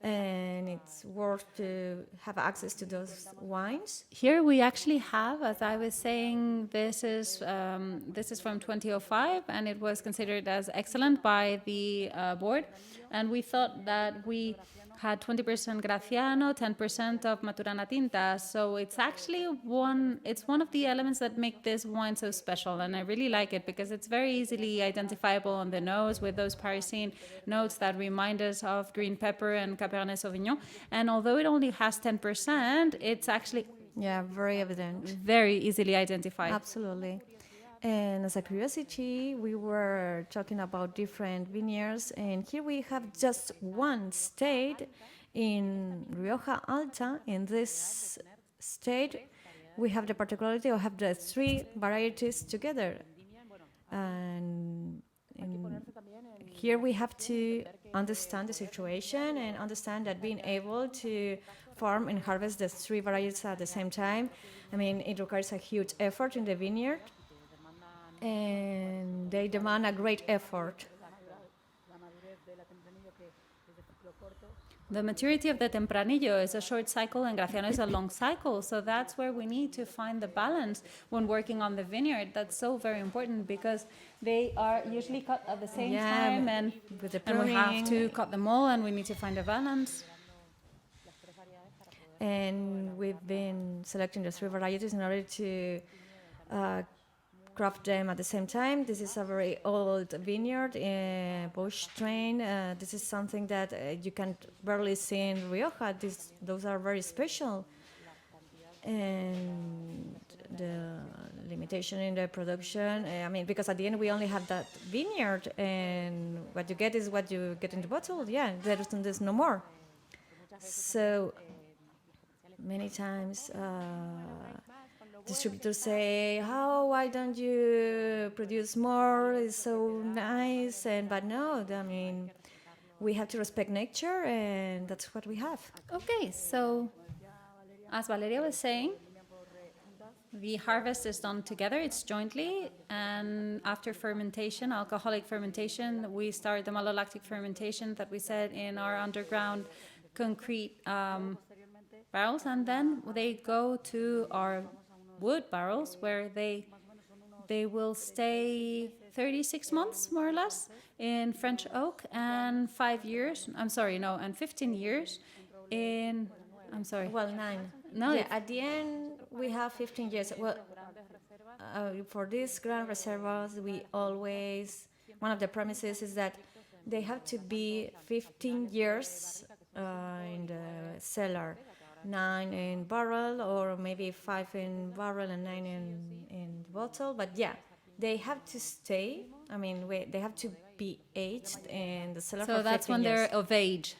and it's worth to have access to those wines. Here we actually have, as I was saying, this is from 2005, and it was considered as excellent by the board. And we thought that we had 20% Graciano, 10% of Maturana Tinta. So it's actually one of the elements that make this wine so special. And I really like it because it's very easily identifiable on the nose with those Parisine notes that remind us of green pepper and Cabernet Sauvignon. And although it only has 10%, it's actually very evident. Very easily identified. Absolutely. And as a curiosity, we were talking about different vineyards, and here we have just one state in Rioja Alta. In this state, we have the particularity of have the 3 varieties together. And here we have to understand the situation and understand that being able to farm and harvest the 3 varieties at the same time, it requires a huge effort in the vineyard. And they demand a great effort. The maturity of the Tempranillo is a short cycle and Graciano is a long cycle. So that's where we need to find the balance when working on the vineyard. That's so very important because they are usually cut at the same time, and we have to cut them all, and we need to find a balance. And we've been selecting the 3 varieties in order to craft them at the same time. This is a very old vineyard, bush strain. This is something that you can barely see in Rioja. Those are very special. And the limitation in the production, because at the end we only have that vineyard, and what you get is what you get in the bottle. Yeah, there's no more. So many times distributors say, why don't you produce more? It's so nice. But no, we have to respect nature, and that's what we have. Okay, so as Valeria was saying, the harvest is done together, it's jointly, and after fermentation, alcoholic fermentation, we start the malolactic fermentation that we said in our underground concrete barrels, and then they go to our wood barrels where they will stay 36 months more or less in French oak, and 15 years in 9. No, yeah, at the end we have 15 years. Well, for these grand reservoirs, we always, one of the premises is that they have to be 15 years in the cellar. 9 in barrel, or maybe 5 in barrel and 9 in bottle. But yeah, they have to stay. I mean, they have to be aged in the cellar So for that's 15 when years. they're of age.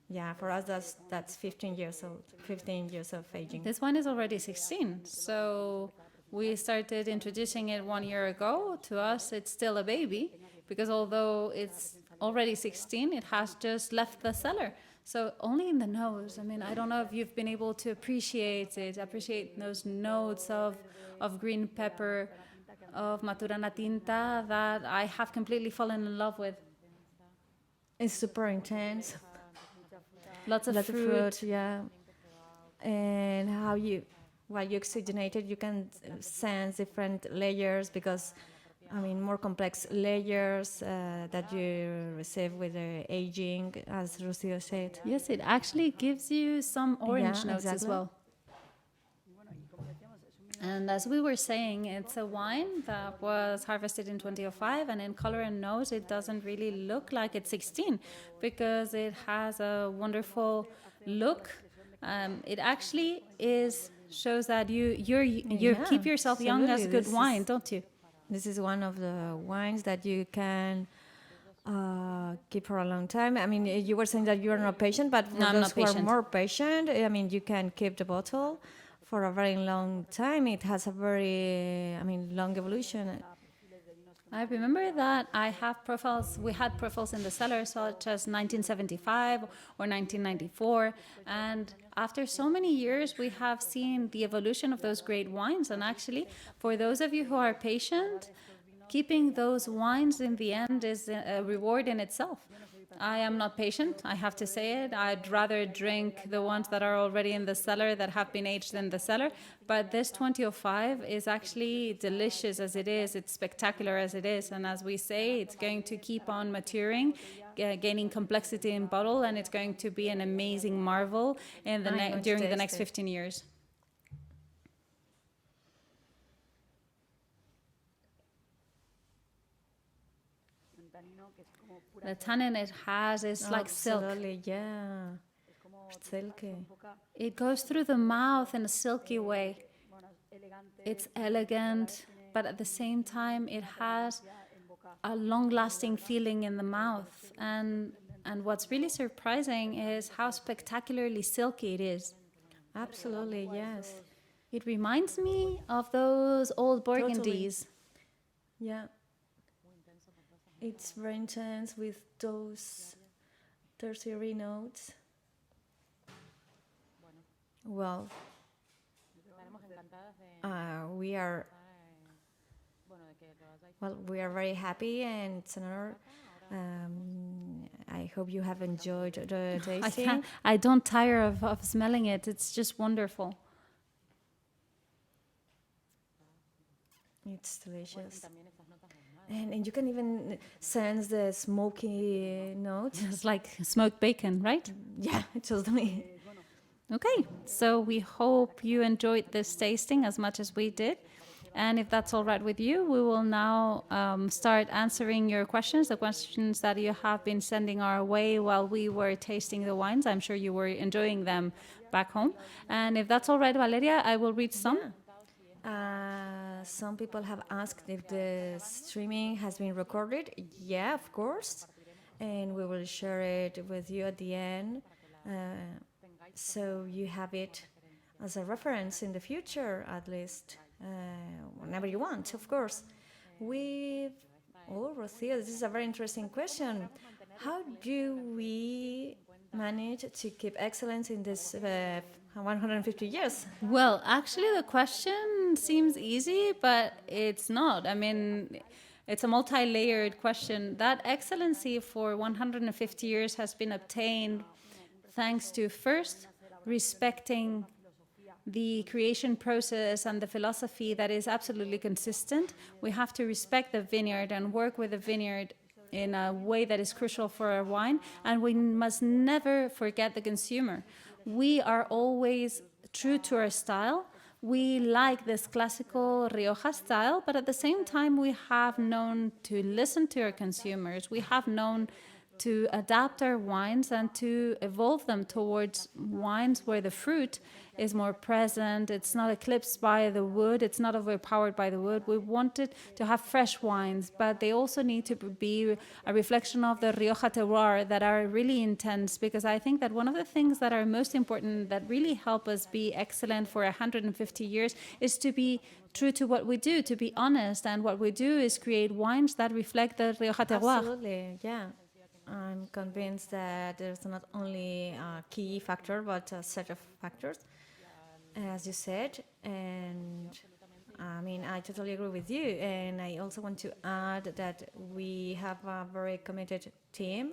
Yeah, for us that's 15 years old, 15 years of aging. This wine is already 16. So we started introducing it 1 year ago. To us, it's still a baby because although it's already 16, it has just left the cellar. So only in the nose. I mean, I don't know if you've been able to appreciate it, appreciate those notes of green pepper, of Maturana Tinta that I have completely fallen in love with. It's super intense. Lots of Lots fruit. of fruit, yeah. And while you oxygenate it, you can sense different layers because, I mean, more complex layers that you receive with the aging, as Rocío said. Yes, it actually gives you some orange Yeah, notes as exactly. well. And as we were saying, it's a wine that was harvested in 2005, and in color and nose, it doesn't really look like it's 16 because it has a wonderful look. It actually shows that you Yeah, keep yourself young as absolutely. good wine, don't you? This is one of the wines that you can keep for a long time. I mean, you were saying that you are not patient, but for No, I'm those not who are patient. more patient, I mean, you can keep the bottle for a very long time. It has a very, I mean, long evolution. I remember that we had profiles in the cellar such as 1975 or 1994. And after so many years, we have seen the evolution of those great wines. And actually, for those of you who are patient, keeping those wines in the end is a reward in itself. I am not patient, I have to say it. I'd rather drink the ones that are already in the cellar that have been aged in the cellar. But this 2005 is actually delicious as it is. It's spectacular as it is. And as we say, it's going to keep on maturing, gaining complexity in bottle, and it's going to be an amazing marvel during the next 15 years. The tannin it has is like silk. Absolutely, yeah. Silky. It goes through the mouth in a silky way. It's elegant, but at the same time, it has a long-lasting feeling in the mouth. And what's really surprising is how spectacularly silky it is. Absolutely, yes. It reminds me of those old Burgundies. Totally. Yeah. It's very intense with those tertiary notes. Well, we are very happy, and it's an honor. I hope you have enjoyed the tasting. I don't tire of smelling it. It's just wonderful. It's delicious. And you can even sense the smoky notes. It's like smoked bacon, right? Yeah, totally. Okay, so we hope you enjoyed this tasting as much as we did. And if that's all right with you, we will now start answering your questions, the questions that you have been sending our way while we were tasting the wines. I'm sure you were enjoying them back home. And if that's all right, Valeria, I will read some. Yeah. Some people have asked if the streaming has been recorded. Yeah, of course. And we will share it with you at the end. So you have it as a reference in the future, at least, whenever you want, of course. Rocío, this is a very interesting question. How do we manage to keep excellence in this 150 years? Well, actually, the question seems easy, but it's not. I mean, it's a multi-layered question. That excellency for 150 years has been obtained thanks to first respecting the creation process and the philosophy that is absolutely consistent. We have to respect the vineyard and work with the vineyard in a way that is crucial for our wine, and we must never forget the consumer. We are always true to our style. We like this classical Rioja style, but at the same time we have known to listen to our consumers. We have known to adapt our wines and to evolve them towards wines where the fruit is more present. It's not eclipsed by the wood. It's not overpowered by the wood. We wanted to have fresh wines, but they also need to be a reflection of the Rioja terroir that are really intense, because I think that one of the things that are most important that really help us be excellent for 150 years is to be true to what we do, to be honest. And what we do is create wines that reflect the Rioja terroir. Absolutely, yeah. I'm convinced that there's not only a key factor, but a set of factors, as you said. And I mean, I totally agree with you. And I also want to add that we have a very committed team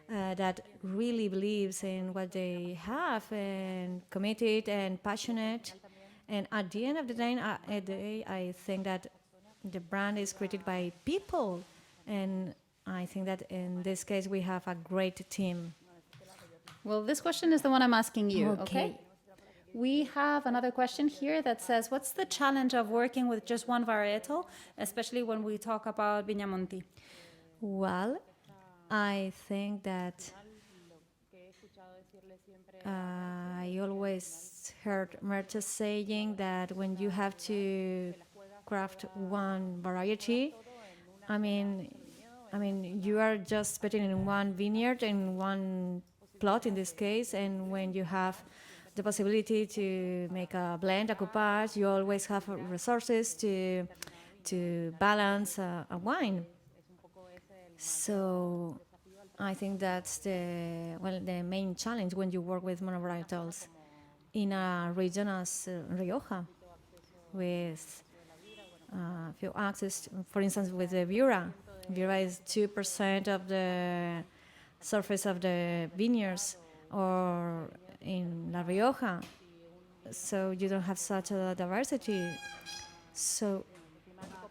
that really believes in what they have, and committed and passionate. And at the end of the day, I think that the brand is created by people. And I think that in this case, we have a great team. Well, this question is the one I'm asking you, okay? We have another question here that says, what's the challenge of working with just one varietal, especially when we talk about Viña Monti? Well, I think that I always heard Merta saying that when you have to craft one variety, I mean, you are just putting in one vineyard, in one plot in this case, and when you have the possibility to make a blend, a coupage, you always have resources to balance a wine. So I think that's the main challenge when you work with monovarietals in a region as Rioja, with few access, for instance, with the Viura. Viura is 2% of the surface of the vineyards, or in La Rioja. So you don't have such a diversity. So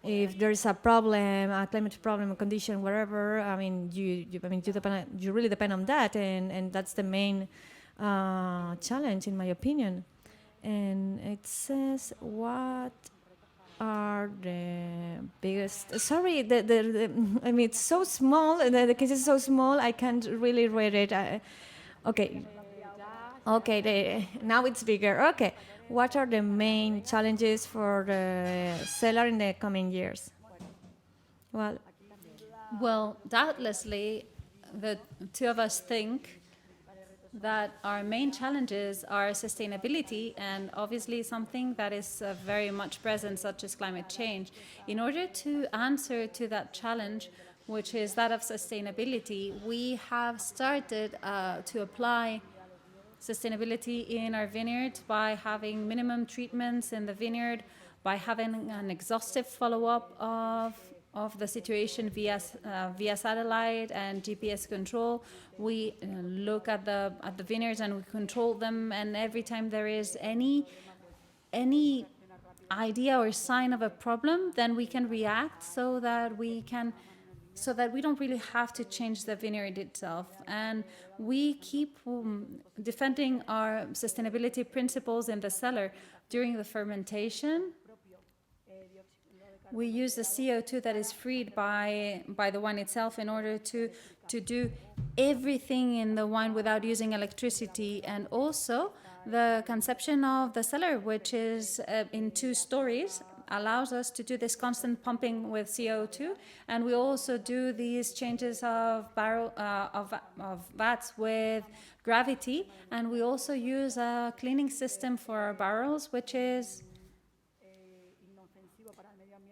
if there is a problem, a climate problem, a condition, whatever, I mean, you really depend on that, and that's the main challenge, in my opinion. And it says, what are the biggest? Sorry, I mean, it's so small. The case is so small. I can't really read it. Okay. Now it's bigger. Okay. What are the main challenges for the cellar in the coming years? Well, doubtlessly, the two of us think that our main challenges are sustainability, and obviously something that is very much present, such as climate change. In order to answer to that challenge, which is that of sustainability, we have started to apply sustainability in our vineyard by having minimum treatments in the vineyard, by having an exhaustive follow-up of the situation via satellite and GPS control. We look at the vineyards and we control them, and every time there is any idea or sign of a problem, then we can react so that we don't really have to change the vineyard itself. And we keep defending our sustainability principles in the cellar. During the fermentation, we use the CO2 that is freed by the wine itself in order to do everything in the wine without using electricity. And also the conception of the cellar, which is in 2 stories, allows us to do this constant pumping with CO2. And we also do these changes of vats with gravity. And we also use a cleaning system for our barrels, which is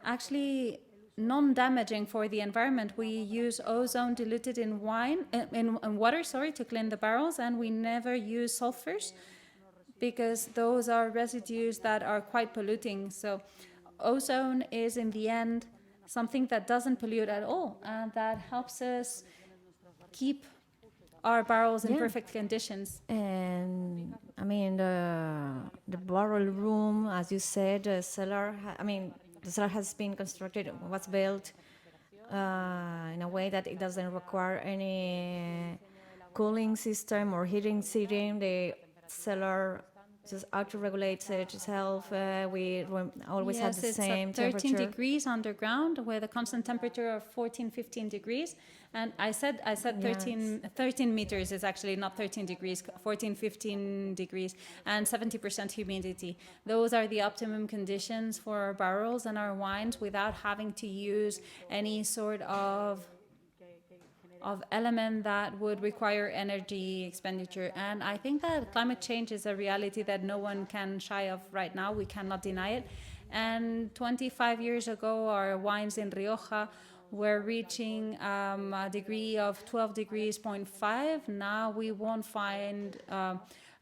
actually non-damaging for the environment. We use ozone diluted in water, to clean the barrels, and we never use sulfurs because those are residues that are quite polluting. So ozone is, in the end, something that doesn't pollute at all, and that helps us keep our barrels in perfect conditions. And I mean, the barrel room, as you said, the cellar. The cellar has been constructed, was built in a way that it doesn't require any cooling system or heating system. The cellar just auto-regulates itself. We always have Yes, the it's same at 13 temperature. degrees underground with a constant temperature of 14, 15 degrees. And I said 13 meters is actually not 13 degrees, 14, 15 degrees, and 70% humidity. Those are the optimum conditions for our barrels and our wines without having to use any sort of element that would require energy expenditure. And I think that climate change is a reality that no one can shy of right now. We cannot deny it. And 25 years ago, our wines in Rioja were reaching a degree of 12 degrees 0.5. Now we won't find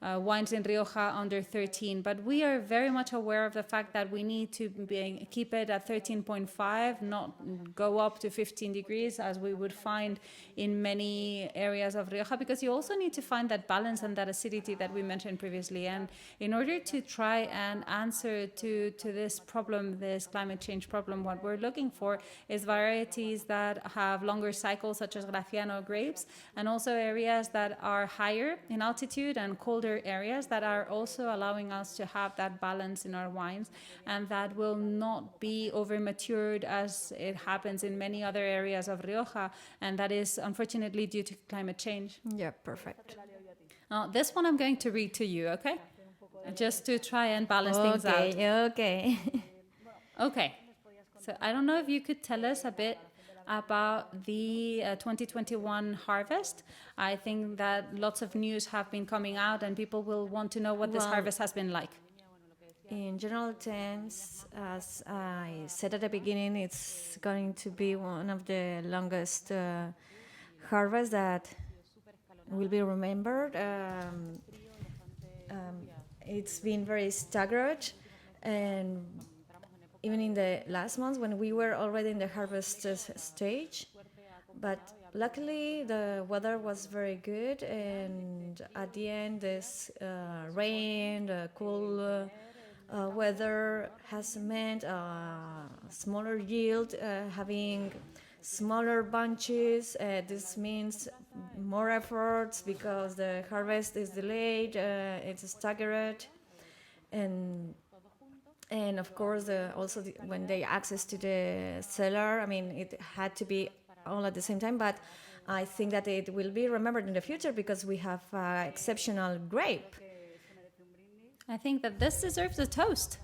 wines in Rioja under 13, but we are very much aware of the fact that we need to keep it at 13.5, not go up to 15 degrees as we would find in many areas of Rioja, because you also need to find that balance and that acidity that we mentioned previously. And in order to try and answer to this problem, this climate change problem, what we're looking for is varieties that have longer cycles, such as Graciano grapes, and also areas that are higher in altitude and colder areas that are also allowing us to have that balance in our wines, and that will not be over matured as it happens in many other areas of Rioja, and that is unfortunately due to climate change. Yeah, perfect. This one I'm going to read to you, okay? Just to try and balance things out. Okay. Okay. So I don't know if you could tell us a bit about the 2021 harvest. I think that lots of news have been coming out and people will want to know what this harvest has been like. In general terms, as I said at the beginning, it's going to be one of the longest harvests that will be remembered. It's been very staggered, and even in the last months when we were already in the harvest stage. But luckily the weather was very good, and at the end this rain, the cool weather has meant smaller yield, having smaller bunches. This means more efforts because the harvest is delayed, it's staggered, and of course, also when they access to the cellar, I mean, it had to be all at the same time. But I think that it will be remembered in the future because we have exceptional grape. I think that this deserves a toast.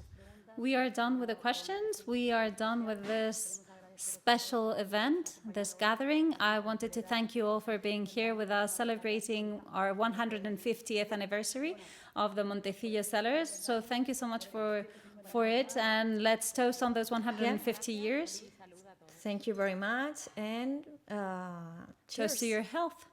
We are done with the questions. We are done with this special event, this gathering. I wanted to thank you all for being here with us, celebrating our 150th anniversary of the Montecillo cellars. So thank you so much for it, and let's toast on those 150 years. Thank you very much, and cheers Toast to your health.